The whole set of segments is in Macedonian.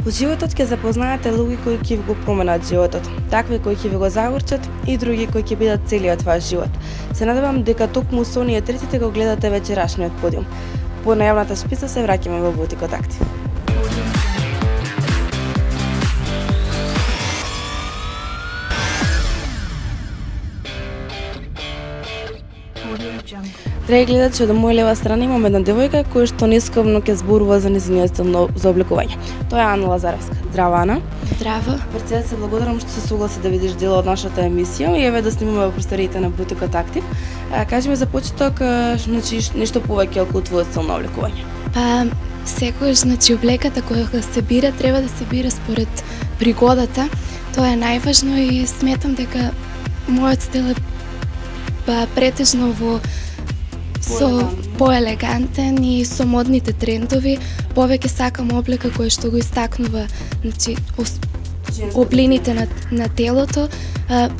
Во животот ќе запознаете луѓе кои ќе ви го променат животот, такви кои ќе ви го загорчат и други кои ќе бидат целиот ваш живот. Се надевам дека токму со оние третите го гледате вечерашниот подиум. По најавната списа се враќаме во Бутикот Актив. Драги гледачи, од моја лева страна имам една девојка која што нескромно ќе зборува за нејзиниот стил за обликување. Тоа е Ана Лазаревска. Здрава, Ана. Здраво. Пред се се благодарам што се согласи да видиш дел од нашата емисија и еве да снимаме во просториите на Бутикот Актив. Кажи ми за почеток, значи нешто повеќе околу твојот стил на обликување. Па секогаш значи облеката која се бира треба да се бира според пригодата. Тоа е најважно и сметам дека мојот стил е претежно во со поелегантен и со модните трендови. Повеќе сакам облека која што го истакнува значи облините на телото.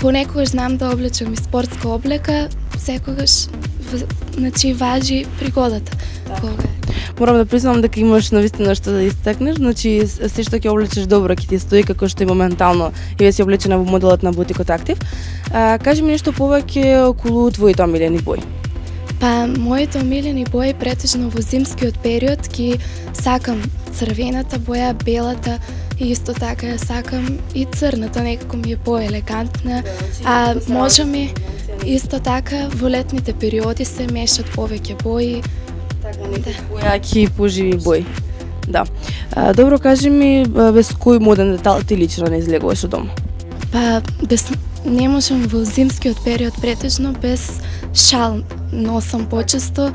Понекогаш знам да облечам и спортска облека, секогаш значи важи пригодата. Кога Морам да признам дека имаш навистина што да истакнеш, значи се што ќе облечеш добро ќе ти стои како што е моментално и ве си облечена во моделот на Бутикот Актив. Кажи ми нешто повеќе околу твоите омилени бои. Па моите омилени бои претежно во зимскиот период ги сакам црвената боја, белата и исто така ја сакам и црната, некако ми е поелегантна, а може ми исто така во летните периоди се мешат повеќе бои. Појаки и поживи бои. Да. Добро, кажи ми без кој моден детал ти лично не излегуваш од дома? Па не можам во зимскиот период претежно без шал носам почесто.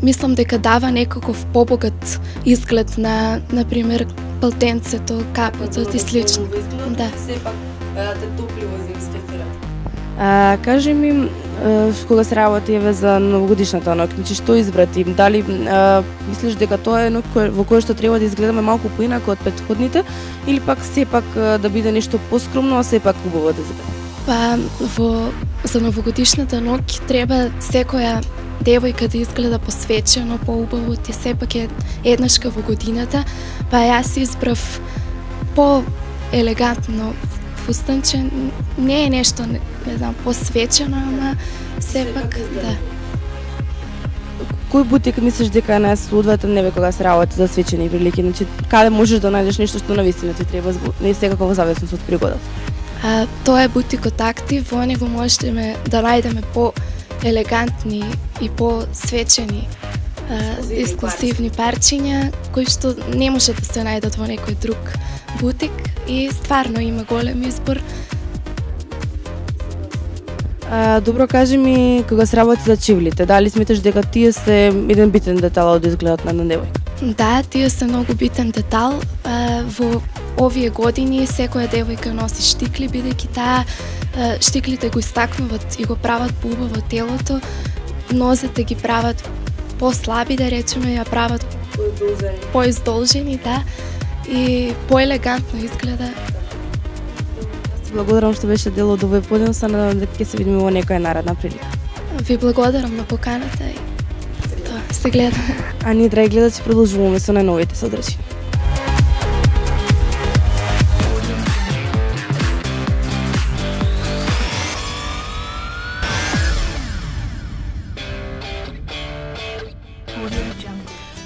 Мислам дека дава некаков побогат изглед на пример палтенцето, капотот и слично. Да. Сепак те топли во зимскиот период. Кажи ми кога се работи еве за новогодишната ноќ, значи што избра ти? Дали мислиш дека тоа е ноќ во која што треба да изгледаме малку поинако од претходните или пак сепак да биде нешто поскромно, а сепак убаво да изгледа? Па за новогодишната ноќ треба секоја девојка да изгледа посвечено, поубаво, ти сепак е еднашка во годината, па јас избрав по-елегантно фустанче, не е нешто, не знам, посвечено, ама сепак, да. Кој бутик мислиш дека е најсоодветен неве кога се работи за свечени прилики? Значи, каде можеш да најдеш нешто што навистина ти треба, не секако во зависност од пригодата? Тоа е Бутикот Актив, во него можеме да најдеме по-елегантни и по-свечени ексклузивни парчиња кои што не може да се најдат во некој друг бутик и стварно има голем избор. Добро, кажи ми кога се работи за чивлите, дали сметаш дека тие се еден битен детал од изгледот на девојка? Да, тие се многу битен детал. Во овие години секоја девојка носи штикли, бидејќи таа штиклите го истакнуваат и го прават поубаво телото, нозете ги прават послаби, да речеме, ја прават поиздолжени, да, и поелегантно изгледа. Благодарам што беше дел од овој подиум, се надевам дека ќе се видиме во некоја наредна прилика. Ви благодарам на поканата и тоа, се гледам. А ние, драги гледачи, продолжуваме со најновите содржини.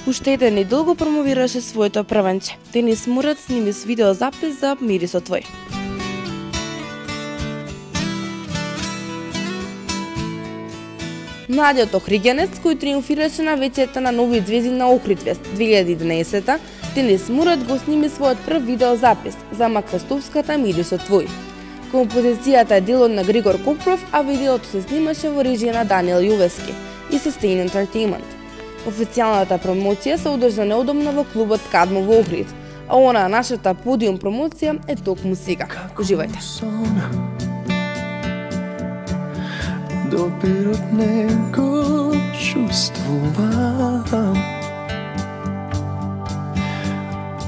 Уште еден и долго промовираше своето првенче. Денис Мурат сними с видеозапис за Мирисот твој. Младиот охриѓанец кој триумфираше на вечерта на Нови звезди на Охридфест 2011, Денис Мурат го сними својот прв видеозапис за Макфестовската Мирисот твој. Композицијата е дел од на Григор Копров, а видеото се снимаше во режија на Даниел Јувески и Sustain Entertainment. Официјалната промоција се одржа неодамна во клубот Кадмо во Охрид, а она нашата подиум промоција е токму сега. Уживајте. Допирот не го чувствувам,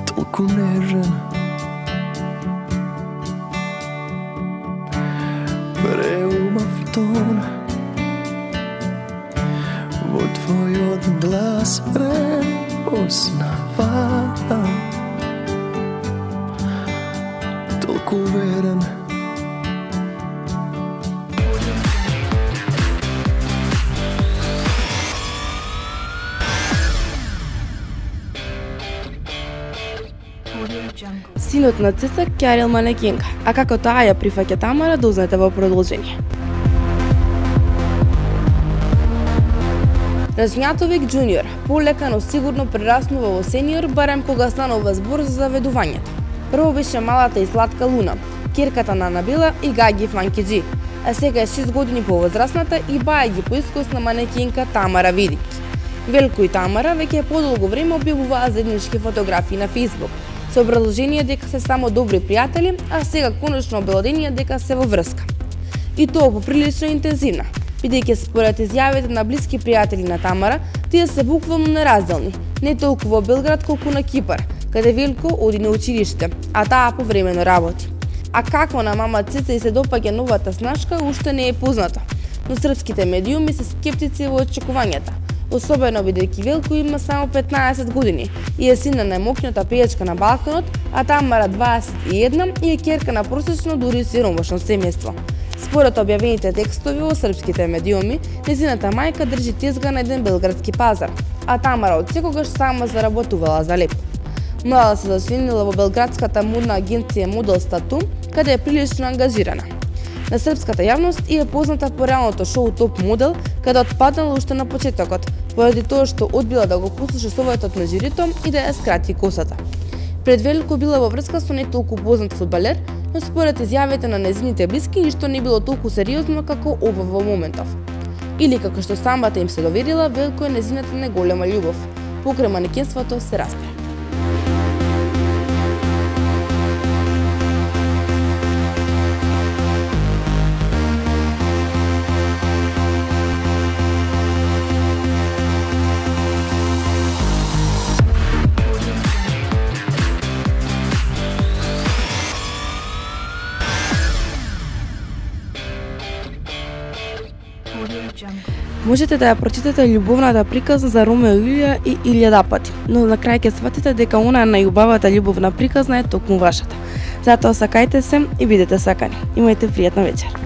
толку нежен, преумав тон, во твојот глас препознавам толку верен. Синот на Цецак ќарел манекенка, а како таа ја прифаќа Тамара да узнаете во продолжение. Разнјатовик Джуниор полека, но сигурно прераснува во сениор, барем кога станува збор за заведувањето. Прво беше малата и сладка Луна, ќерката на Набила и Гаги Фланкиджи, а сега е 6 години повозрасната и баја ги поискусна манекенка Тамара Видик. Велко и Тамара веќе подолго време објавуваа заеднички фотографии на Facebook, со образложение дека се само добри пријатели, а сега конечно обелоденија дека се во врска. И тоа поприлично интензивна, бидејќи според изјавите на блиски пријатели на Тамара, тие се буквално неразделни, не толку во Белград колку на Кипар, каде Велко оди на училиште, а таа повремено работи. А како на мама Цеца и се допаѓа новата снашка, уште не е познато, но српските медиуми се скептици во очекувањата, особено бидејќи Велко има само 15 години и е син на најмокната пејачка на Балканот, а Тамара 21 и е ќерка на просечно дури сиромашно семејство. Според објавените текстови во српските медиуми, незината мајка држи тезга на еден белградски пазар, а Тамара од секогаш сама заработувала за леп. Млада се зачленила во белградската модна агенција Модел Статум, каде е прилично ангажирана. На српската јавност и е позната по реалното шоу Топ Модел, каде отпаднала уште на почетокот, поради тоа што одбила да го послуша советот на жирито и да ја скрати косата. Пред Велко била во врска со не толку познат фудбалер, но според изјавите на незините блиски ништо не било толку сериозно како ова во моментов. Или како што самата им се доверила, Велко е незината најголема љубов. Покрај манекенството се распре. Можете да ја прочитате љубовната приказна за Ромео и Јулија и илјада пати, но на крај ќе сватите дека она најубавата љубовна приказна е токму вашата. Затоа сакајте се и бидете сакани. Имајте пријатна вечер.